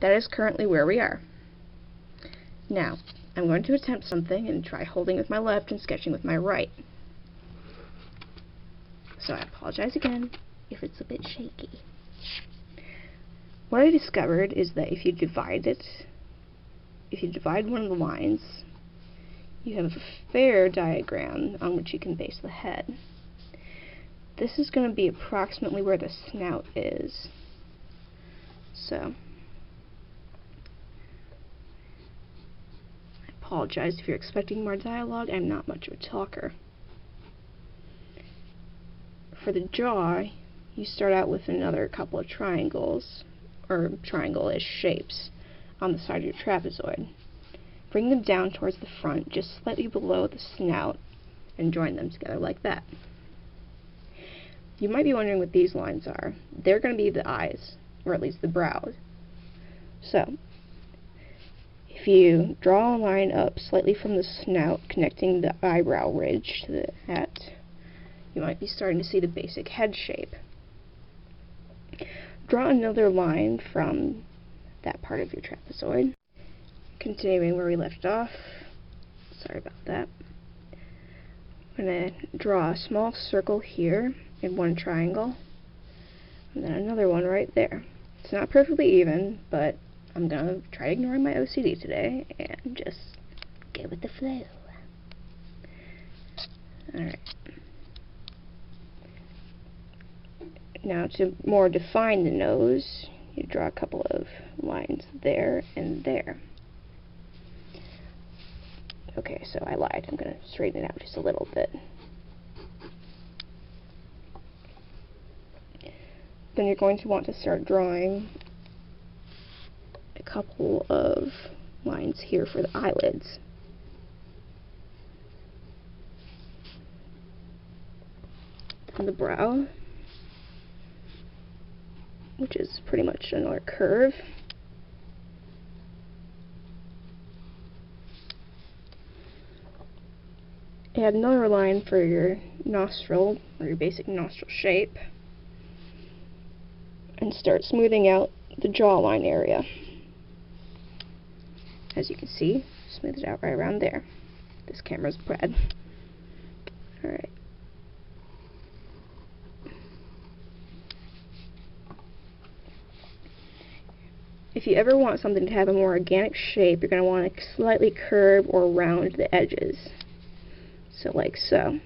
that is currently where we are. Now, I'm going to attempt something and try holding with my left and sketching with my right. So I apologize again if it's a bit shaky. What I discovered is that if you divide one of the lines, you have a fair diagram on which you can base the head. This is going to be approximately where the snout is. So, I apologize if you're expecting more dialogue. I'm not much of a talker. For the jaw, you start out with another couple of triangles, or triangle-ish shapes, on the side of your trapezoid. Bring them down towards the front, just slightly below the snout, and join them together like that. You might be wondering what these lines are. They're going to be the eyes, or at least the brows. So, if you draw a line up slightly from the snout, connecting the eyebrow ridge to the hat, you might be starting to see the basic head shape. Draw another line from that part of your trapezoid. Continuing where we left off. Sorry about that. I'm going to draw a small circle here in one triangle, and then another one right there. It's not perfectly even, but I'm going to try ignoring my OCD today and just go with the flow. Alright. Now to more define the nose, you draw a couple of lines there and there. Okay, so I lied. I'm going to straighten it out just a little bit. Then you're going to want to start drawing a couple of lines here for the eyelids. On the brow, which is pretty much another curve. Add another line for your nostril, or your basic nostril shape, and start smoothing out the jawline area. As you can see, smooth it out right around there. This camera's bad. Alright. If you ever want something to have a more organic shape, you're going to want to slightly curve or round the edges. So like so.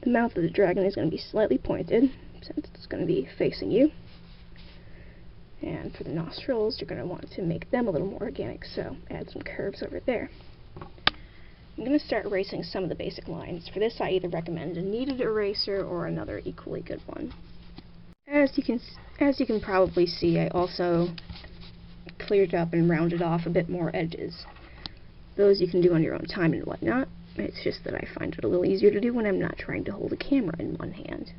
The mouth of the dragon is going to be slightly pointed, since it's going to be facing you. And for the nostrils, you're going to want to make them a little more organic, so add some curves over there. I'm going to start erasing some of the basic lines. For this, I either recommend a kneaded eraser or another equally good one. As you can probably see, I also cleared up and rounded off a bit more edges. Those you can do on your own time and whatnot. It's just that I find it a little easier to do when I'm not trying to hold a camera in one hand.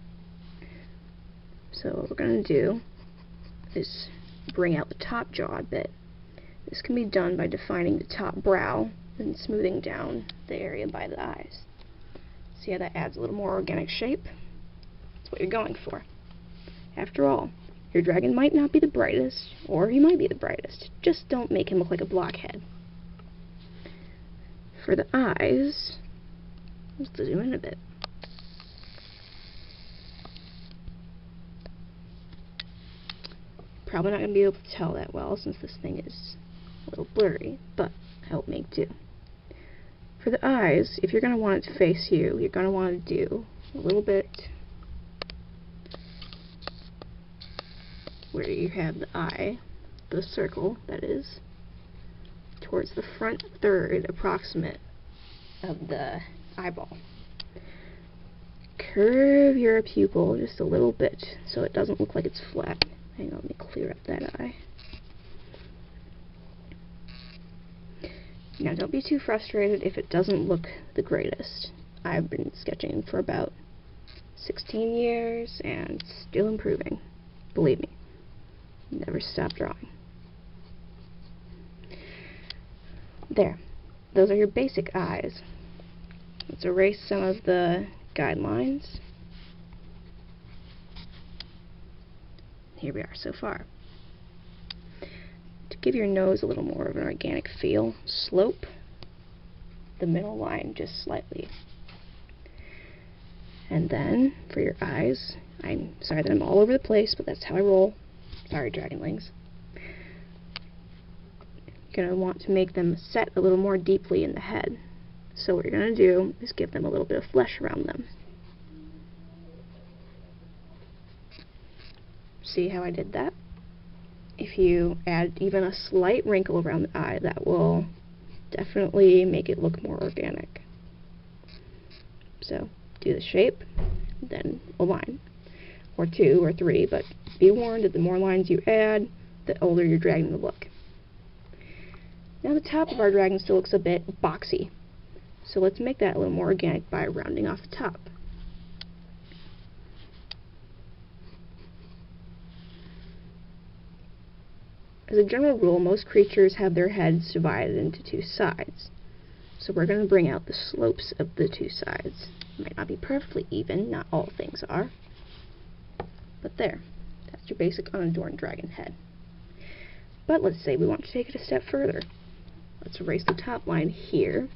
So what we're going to do is bring out the top jaw a bit. This can be done by defining the top brow and smoothing down the area by the eyes. See how that adds a little more organic shape? That's what you're going for. After all, your dragon might not be the brightest, or he might be the brightest. Just don't make him look like a blockhead. For the eyes, let's zoom in a bit. Probably not going to be able to tell that well since this thing is a little blurry, but help make do. For the eyes, if you're going to want it to face you, you're going to want to do a little bit where you have the eye, the circle, that is, towards the front third approximate of the eyeball. Curve your pupil just a little bit so it doesn't look like it's flat. Hang on, let me clear up that eye. Now don't be too frustrated if it doesn't look the greatest. I've been sketching for about 16 years and still improving. Believe me. Never stop drawing. There. Those are your basic eyes. Let's erase some of the guidelines. Here we are so far. To give your nose a little more of an organic feel, slope the middle line just slightly. And then, for your eyes, I'm sorry that I'm all over the place, but that's how I roll. Sorry, Dragonlings. You're going to want to make them set a little more deeply in the head. So what you're going to do is give them a little bit of flesh around them. See how I did that? If you add even a slight wrinkle around the eye, that will definitely make it look more organic. So, do the shape, then a line, or 2 or 3, but be warned that the more lines you add, the older your dragon will look. Now the top of our dragon still looks a bit boxy, so let's make that a little more organic by rounding off the top. As a general rule, most creatures have their heads divided into 2 sides, so we're going to bring out the slopes of the 2 sides. It might not be perfectly even, not all things are, but there. That's your basic unadorned dragon head. But let's say we want to take it a step further. Let's erase the top line here,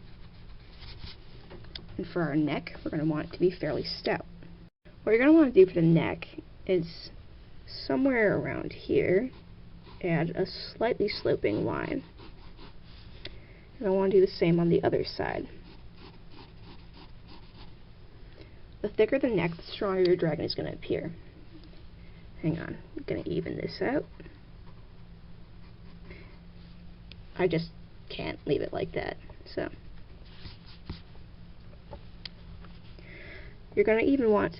and for our neck, we're going to want it to be fairly stout. What you're going to want to do for the neck is somewhere around here, add a slightly sloping line. And I want to do the same on the other side. The thicker the neck, the stronger your dragon is going to appear. Hang on, I'm going to even this out. I just can't leave it like that, so. You're going to want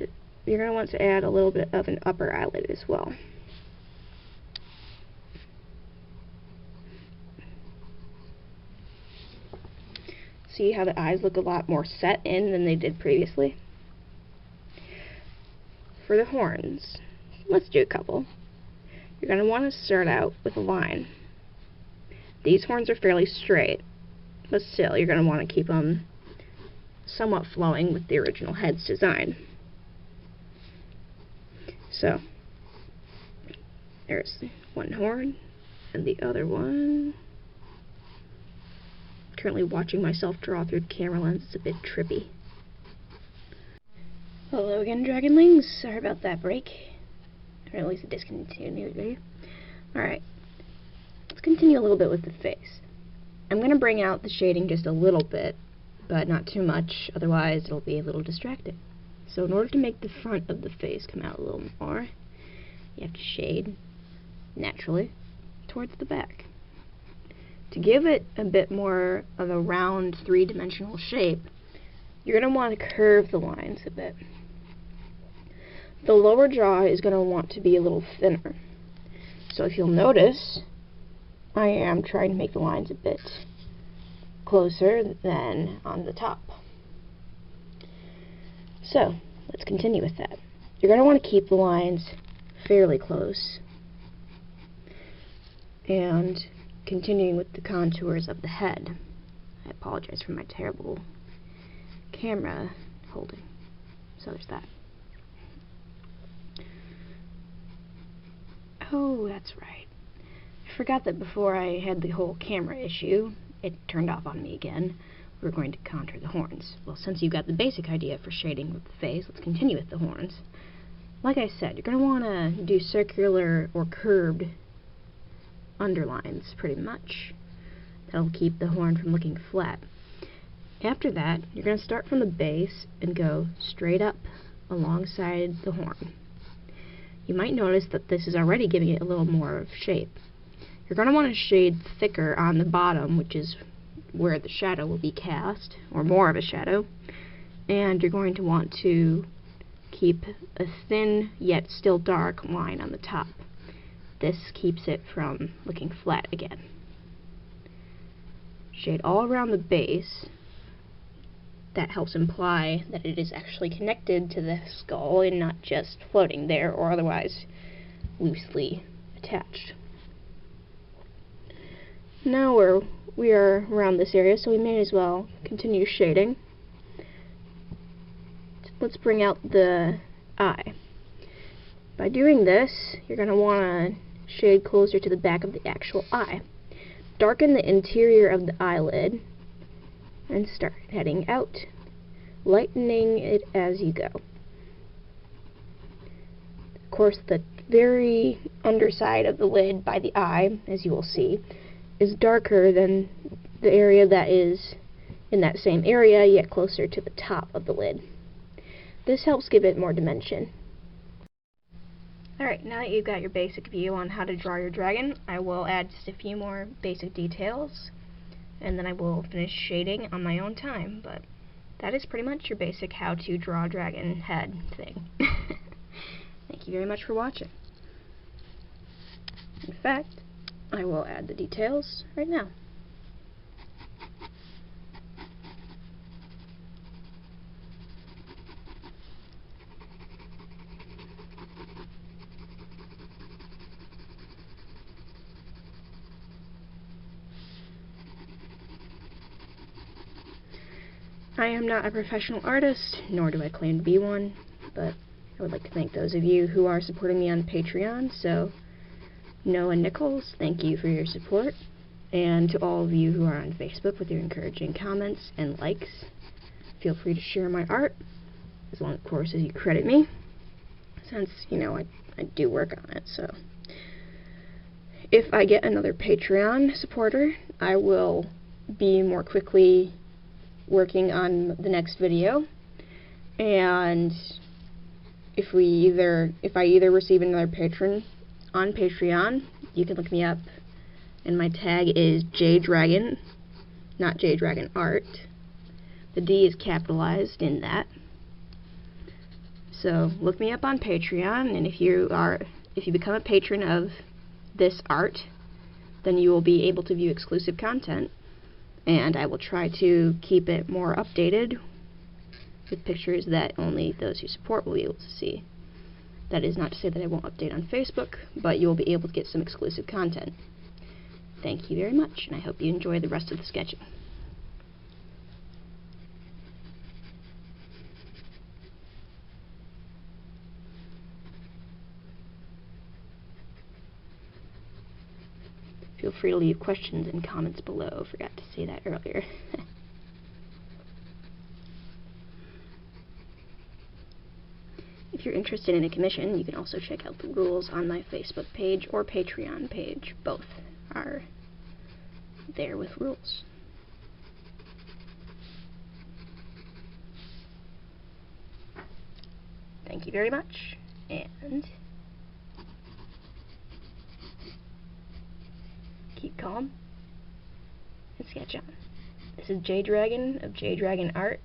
to add a little bit of an upper eyelid as well. See how the eyes look a lot more set in than they did previously? For the horns, let's do a couple. You're going to want to start out with a line. These horns are fairly straight, but still you're going to want to keep them somewhat flowing with the original head's design. So, there's one horn, and the other one. Currently watching myself draw through the camera lens. It's a bit trippy. Hello again, Dragonlings. Sorry about that break. Or at least a discontinuity. Alright. Let's continue a little bit with the face. I'm going to bring out the shading just a little bit, but not too much, otherwise it'll be a little distracting. So in order to make the front of the face come out a little more, you have to shade, naturally, towards the back. To give it a bit more of a round, three-dimensional shape, you're going to want to curve the lines a bit. The lower jaw is going to want to be a little thinner. So if you'll notice, I am trying to make the lines a bit closer than on the top. So, let's continue with that. You're going to want to keep the lines fairly close. And continuing with the contours of the head. I apologize for my terrible camera holding. So there's that. Oh, that's right. I forgot that before I had the whole camera issue, it turned off on me again. We're going to contour the horns. Well, since you got the basic idea for shading with the face, let's continue with the horns. Like I said, you're going to want to do circular or curved underlines, pretty much. That'll keep the horn from looking flat. After that, you're going to start from the base and go straight up alongside the horn. You might notice that this is already giving it a little more of shape. You're going to want to shade thicker on the bottom, which is where the shadow will be cast, or more of a shadow, and you're going to want to keep a thin yet still dark line on the top. This keeps it from looking flat again. Shade all around the base. That helps imply that it is actually connected to the skull and not just floating there or otherwise loosely attached. Now we are around this area, so we may as well continue shading. Let's bring out the eye. By doing this, you're going to want to shade closer to the back of the actual eye. Darken the interior of the eyelid and start heading out, lightening it as you go. Of course, the very underside of the lid by the eye, as you will see, is darker than the area that is in that same area, yet closer to the top of the lid. This helps give it more dimension. Alright, now that you've got your basic view on how to draw your dragon, I will add just a few more basic details, and then I will finish shading on my own time, but that is pretty much your basic how to draw a dragon head thing. Thank you very much for watching. In fact, I will add the details right now. I am not a professional artist, nor do I claim to be one, but I would like to thank those of you who are supporting me on Patreon. So, Noah Nichols, thank you for your support, and to all of you who are on Facebook with your encouraging comments and likes, feel free to share my art, as long, of course, as you credit me, since, you know, I do work on it. So, if I get another Patreon supporter, I will be more quickly working on the next video, and if I either receive another patron on Patreon, you can look me up, and my tag is JDragon, not JDragon Art. The D is capitalized in that. So look me up on Patreon, and if you become a patron of this art, then you will be able to view exclusive content. And I will try to keep it more updated with pictures that only those who support will be able to see. That is not to say that I won't update on Facebook, but you will be able to get some exclusive content. Thank you very much, and I hope you enjoy the rest of the sketching. Feel free to leave questions and comments below. Forgot to say that earlier. If you're interested in a commission, you can also check out the rules on my Facebook page or Patreon page. Both are there with rules. Thank you very much, and keep calm and sketch on. This is JDragon of JDragon Art.